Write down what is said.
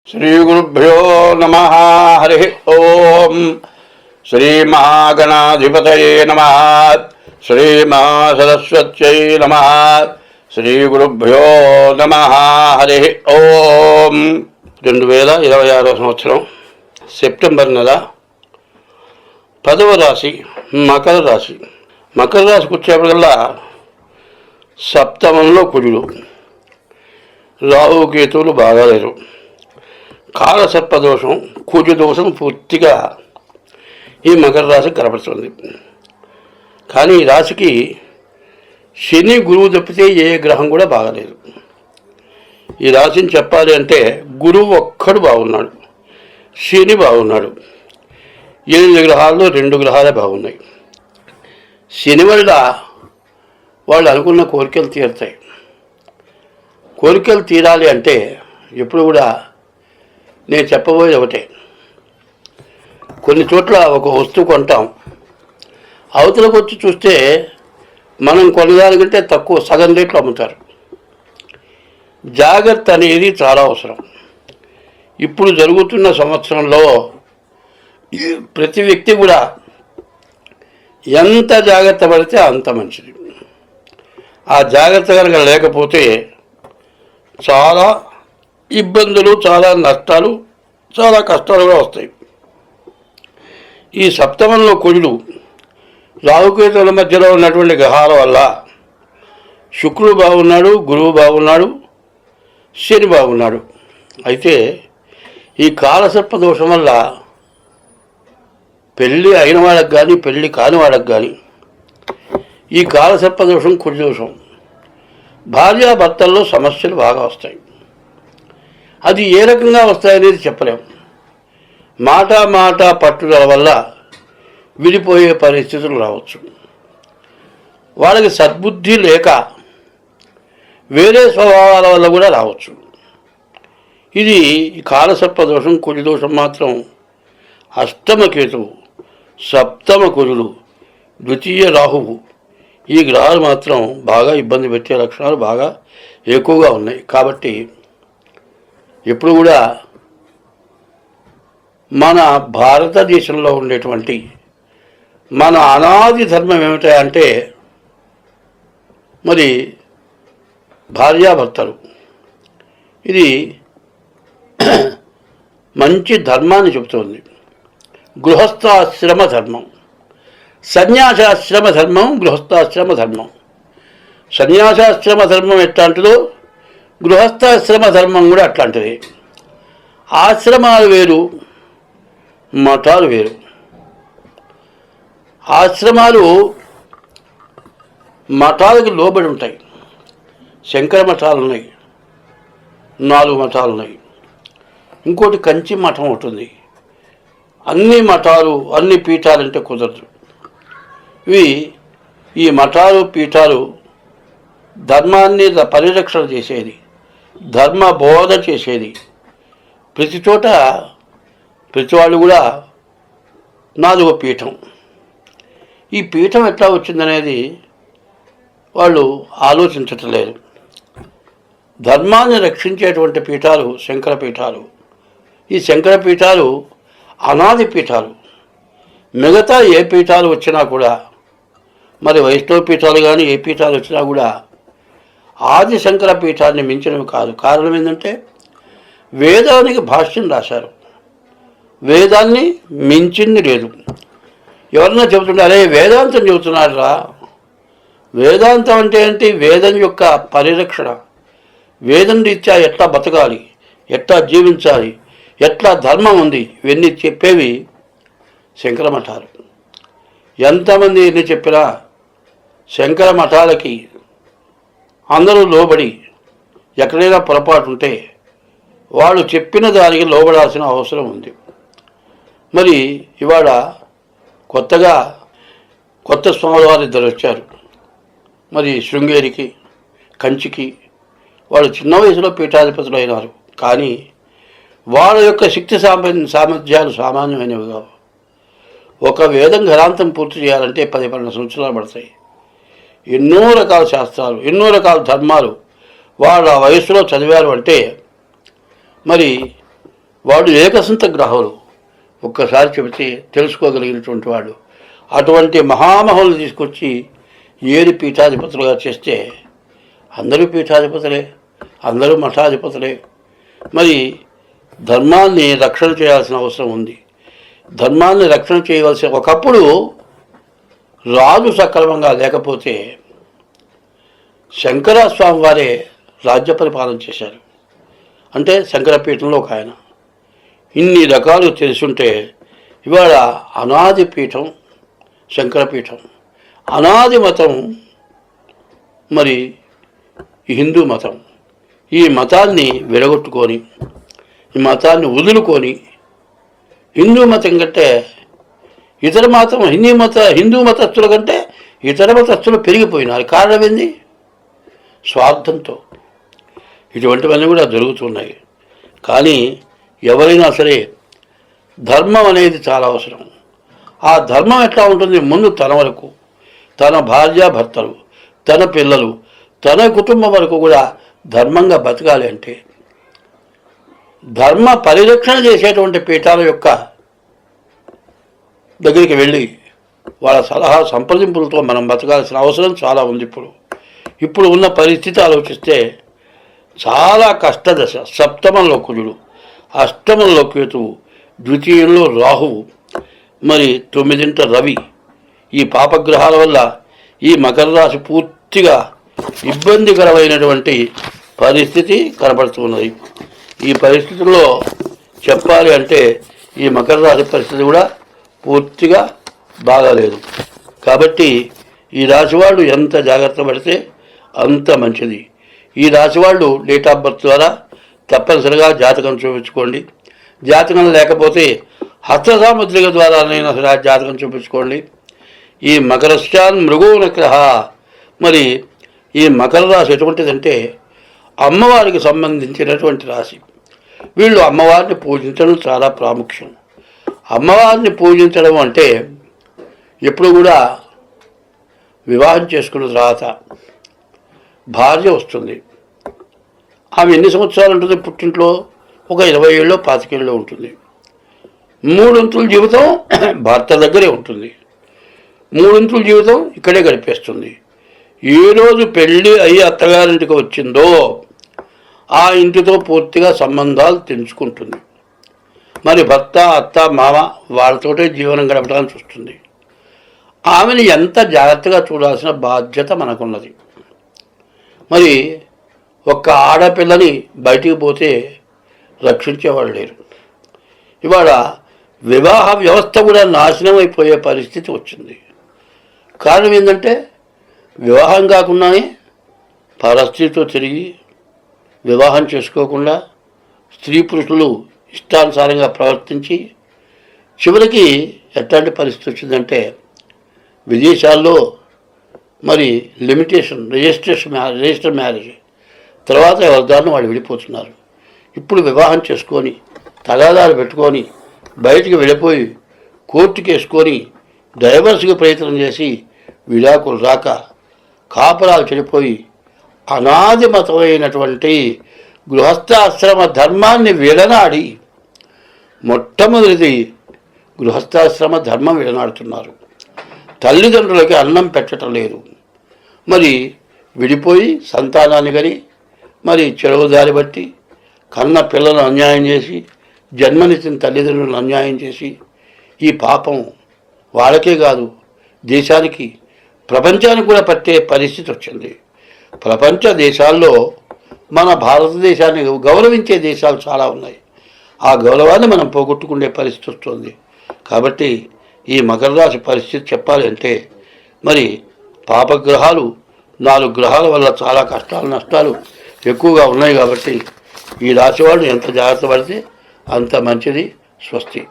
श्रीगुरुभ्यो नमः। हरि ओम। श्रीमहागणाधिपतये नमः। श्रीमहासरस्वत्यै नमः। श्रीगुरुभ्यो नमः। हरि ओम। 2026 సంవత్సరం సెప్టెంబర్ నెల 10వ రాశి మకర రాశి. మకర రాశికి వచ్చేప్పటికల్లా సప్తమంలో కుజుడు, రాహుకేతువులు బాగాలేరు. కాలసర్పదోషం, కుజదోషం పూర్తిగా ఈ మకర రాశికి కనపడుతుంది. కానీ ఈ రాశికి శని గురువు తప్పితే ఏ గ్రహం కూడా బాగాలేదు. ఈ రాశిని చెప్పాలి అంటే గురువు ఒక్కడు బాగున్నాడు, శని బాగున్నాడు. 8 గ్రహాల్లో 2 గ్రహాలే బాగున్నాయి. శని వల్ల వాళ్ళు అనుకున్న కోరికలు తీరుతాయి. కోరికలు తీరాలి అంటే ఎప్పుడు కూడా నేను చెప్పబోయేది ఒకటే. కొన్ని చోట్ల ఒక వస్తువు కొంటాం, అవతలకు వచ్చి చూస్తే మనం కొనడానికంటే తక్కువ, సగం రేట్లు అమ్ముతారు. జాగ్రత్త అనేది చాలా అవసరం. ఇప్పుడు జరుగుతున్న సంవత్సరంలో ప్రతి వ్యక్తి కూడా ఎంత జాగ్రత్త పడితే అంత మంచిది. ఆ జాగ్రత్త కనుక లేకపోతే చాలా ఇబ్బందులు, చాలా నష్టాలు, చాలా కష్టాలు కూడా వస్తాయి. ఈ సప్తమంలో కుజుడు రాహుకేతువుల మధ్యలో ఉన్నటువంటి గ్రహాల వల్ల శుక్రుడు బాగున్నాడు, గురువు బాగున్నాడు, శని బాగున్నాడు. అయితే ఈ కాలసర్ప దోషం వల్ల పెళ్ళి అయిన వాళ్ళకి కానీ పెళ్ళి కాని వాళ్ళకి కానీ ఈ కాలసర్ప దోషం, కుజదోషం, భార్యాభర్తల్లో సమస్యలు బాగా వస్తాయి. అది ఏ రకంగా వస్తాయనేది చెప్పలేము. మాట పట్టుదల వల్ల విడిపోయే పరిస్థితులు రావచ్చు. వాళ్ళకి సద్బుద్ధి లేక వేరే స్వభావాల వల్ల కూడా రావచ్చు. ఇది కాలసర్పదోషం, కుజదోషం మాత్రం అష్టమ కేతువు, సప్తమ కుజుడు, ద్వితీయ రాహువు, ఈ గ్రహాలు మాత్రం బాగా ఇబ్బంది పెట్టే లక్షణాలు బాగా ఎక్కువగా ఉన్నాయి. కాబట్టి ఎప్పుడు కూడా మన భారతదేశంలో ఉండేటువంటి మన అనాది ధర్మం ఏమిటంటే మరి భార్యాభర్తలు, ఇది మంచి ధర్మాన్ని చెబుతోంది. గృహస్థాశ్రమ ధర్మం, సన్యాసాశ్రమ ధర్మం, గృహస్థాశ్రమ ధర్మం. సన్యాసాశ్రమ ధర్మం ఎట్లాంటిదో గృహస్థాశ్రమ ధర్మం కూడా అట్లాంటిది. ఆశ్రమాలు వేరు, మఠాలు వేరు. ఆశ్రమాలు మఠాలకు లోబడి ఉంటాయి. శంకర మఠాలు ఉన్నాయి, 4 మఠాలు ఉన్నాయి. ఇంకోటి కంచి మఠం ఉంటుంది. అన్ని మఠాలు, అన్ని పీఠాలంటే కుదరదు. ఈ మఠాలు, పీఠాలు ధర్మాన్ని పరిరక్షణ చేసేది, ధర్మ బోధ చేసేది. ప్రతి చోట ప్రతి వాళ్ళు కూడా 4వ పీఠం. ఈ పీఠం ఎట్లా వచ్చిందనేది వాళ్ళు ఆలోచించట్లేదు. ధర్మాన్ని రక్షించేటువంటి పీఠాలు శంకర పీఠాలు. ఈ శంకర పీఠాలు అనాది పీఠాలు. మిగతా ఏ పీఠాలు వచ్చినా కూడా, మరి వైష్ణవ పీఠాలు కానీ ఏ పీఠాలు వచ్చినా కూడా ఆది శంకర పీఠాన్ని మించినవి కాదు. కారణం ఏంటంటే వేదానికి భాష్యం రాశారు. వేదాన్ని మించింది లేదు. ఎవరన్నా చెబుతుంటారే వేదాంతం చెబుతున్నారా? వేదాంతం అంటే ఏంటి? వేదం యొక్క పరిరక్షణ, వేదం రీత్యా ఎట్లా బతకాలి, ఎట్లా జీవించాలి, ఎట్లా ధర్మం ఉంది, ఇవన్నీ చెప్పేవి శంకర మఠాలు. ఎంతమంది ఎన్ని చెప్పినా శంకర మఠాలకి అందరూ లోబడి ఎక్కడైనా పొరపాటు ఉంటే వాళ్ళు చెప్పిన దానికి లోబడాల్సిన అవసరం ఉంది. మరి ఇవాళ కొత్తగా కొత్త స్వామివారు 2 వచ్చారు. మరి శృంగేరికి, కంచికి వాళ్ళు చిన్న వయసులో పీఠాధిపతులు అయినారు. కానీ వాళ్ళ యొక్క శక్తి సామర్థ్యాలు సామాన్యమైనవి కావు. ఒక వేదం గ్రంథం పూర్తి చేయాలంటే 10-12 సంవత్సరాలు పడతాయి. ఎన్నో రకాల శాస్త్రాలు, ఎన్నో రకాల ధర్మాలు వాళ్ళ వయసులో చదివారు అంటే మరి వాడు ఏకసంత గ్రహాలు ఒక్కసారి చెబితే తెలుసుకోగలిగినటువంటి వాడు. అటువంటి మహామహులు తీసుకొచ్చి ఏడు పీఠాధిపతులుగా చేస్తే అందరూ పీఠాధిపతులే, అందరూ మఠాధిపతులే. మరి ధర్మాన్ని రక్షణ చేయాల్సిన అవసరం ఉంది. ధర్మాన్ని రక్షణ చేయవలసిన ఒకప్పుడు రాజు సక్రమంగా లేకపోతే శంకరస్వామి వారే రాజ్య పరిపాలన చేశారు. అంటే శంకరపీఠంలో ఒక ఆయన. ఇన్ని రకాలు తెలుసుంటే ఇవాళ అనాది పీఠం శంకరపీఠం, అనాది మతం మరి హిందూ మతం. ఈ మతాన్ని విడగొట్టుకొని, ఈ మతాన్ని వదులుకొని హిందూ మతం కంటే ఇతర మతం హిందూ మతస్థుల కంటే ఇతర మతస్థులు పెరిగిపోయినారు. కారణం ఏంది? స్వార్థంతో. ఇటువంటివన్నీ కూడా జరుగుతున్నాయి. కానీ ఎవరైనా సరే ధర్మం అనేది చాలా అవసరం. ఆ ధర్మం ఎట్లా ఉంటుంది? ముందు తన వరకు, తన భార్య భర్తలు, తన పిల్లలు, తన కుటుంబం వరకు కూడా ధర్మంగా బతకాలి. అంటే ధర్మ పరిరక్షణ చేసేటువంటి పీఠాల యొక్క దగ్గరికి వెళ్ళి వాళ్ళ సలహా సంప్రదింపులతో మనం బతకాల్సిన అవసరం చాలా ఉంది. ఇప్పుడు ఉన్న పరిస్థితి ఆలోచిస్తే చాలా కష్టదశ. సప్తమంలో కుజుడు, అష్టమంలో కేతువు, ద్వితీయంలో రాహువు, మరి 9ంట రవి. ఈ పాపగ్రహాల వల్ల ఈ మకర రాశి పూర్తిగా ఇబ్బందికరమైనటువంటి పరిస్థితి కనపడుతున్నది. ఈ పరిస్థితుల్లో చెప్పాలి అంటే ఈ మకర రాశి పరిస్థితి కూడా పూర్తిగా బాగాలేదు. కాబట్టి ఈ రాశి వాళ్ళు ఎంత జాగ్రత్త పడితే అంత మంచిది. ఈ రాశి వాళ్ళు డేట్ ఆఫ్ బర్త్ ద్వారా తప్పనిసరిగా జాతకం చూపించుకోండి. జాతకం లేకపోతే హస్త సాముద్రిక ద్వారానైనా జాతకం చూపించుకోండి. ఈ మకరశ్చాన్ మృగోనగ్రహ. మరి ఈ మకర రాశి ఎటువంటిదంటే అమ్మవారికి సంబంధించినటువంటి రాశి. వీళ్ళు అమ్మవారిని పూజించడం చాలా ప్రాముఖ్యం. అమ్మవారిని పూజించడం అంటే ఎప్పుడు కూడా వివాహం చేసుకున్న తర్వాత భార్య వస్తుంది. ఆమె ఎన్ని సంవత్సరాలు ఉంటుంది పుట్టింట్లో? ఒక 20 ఏళ్ళు 25 ఏళ్ళు ఉంటుంది. 3 జీవితం భర్త దగ్గరే ఉంటుంది. 3 జీవితం ఇక్కడే గడిపేస్తుంది. ఏ రోజు పెళ్ళి అయ్యి అత్తగారింటికి వచ్చిందో ఆ ఇంటితో పూర్తిగా సంబంధాలు తెంచుకుంటుంది. మరి భర్త, అత్త, మామ వాళ్ళతోటే జీవనం గడపడానికి చూస్తుంది. ఆమెను ఎంత జాగ్రత్తగా చూడాల్సిన బాధ్యత మనకున్నది. మరి ఒక్క ఆడపిల్లని బయటికి పోతే రక్షించేవాళ్ళు లేరు. ఇవాళ వివాహ వ్యవస్థ కూడా నాశనం అయిపోయే పరిస్థితి వచ్చింది. కారణం ఏంటంటే వివాహం కాకుండానే పరస్త్రీతో తిరిగి వివాహం చేసుకోకుండా స్త్రీ పురుషులు ఇష్టానుసారంగా ప్రవర్తించి చివరికి ఎట్లాంటి పరిస్థితి వచ్చిందంటే విదేశాల్లో మరి రిజిస్టర్ మ్యారేజ్ తర్వాత ఎవరిదారిని వాళ్ళు విడిపోతున్నారు. ఇప్పుడు వివాహం చేసుకొని తగాదాలు పెట్టుకొని బయటికి వెళ్ళిపోయి కోర్టుకి వేసుకొని డైవర్స్కి ప్రయత్నం చేసి విడాకులు రాక కాపరాలు చెడిపోయి అనాది మతమైనటువంటి గృహస్థాశ్రమ ధర్మాన్ని విడనాడి మొట్టమొదటిది గృహస్థాశ్రమ ధర్మం విడనాడుతున్నారు. తల్లిదండ్రులకి అన్నం పెట్టడం లేదు. మరి విడిపోయి సంతానాన్ని కని మరి చెరువుదారి బట్టి కన్న పిల్లలను అన్యాయం చేసి జన్మనిచ్చిన తల్లిదండ్రులను అన్యాయం చేసి ఈ పాపం వాళ్ళకే కాదు దేశానికి ప్రపంచానికి కూడా పట్టే పరిస్థితి వచ్చింది. ప్రపంచ దేశాల్లో మన భారతదేశాన్ని గౌరవించే దేశాలు చాలా ఉన్నాయి. ఆ గౌరవాన్ని మనం పోగొట్టుకునే పరిస్థితి వస్తుంది. కాబట్టి ఈ మకర రాశి పరిస్థితి చెప్పాలి అంటే మరి పాపగ్రహాలు 4 గ్రహాల వల్ల చాలా కష్టాలు నష్టాలు ఎక్కువగా ఉన్నాయి. కాబట్టి ఈ రాశి వాళ్ళు ఎంత జాగ్రత్త పడితే అంత మంచిది. స్వస్తి.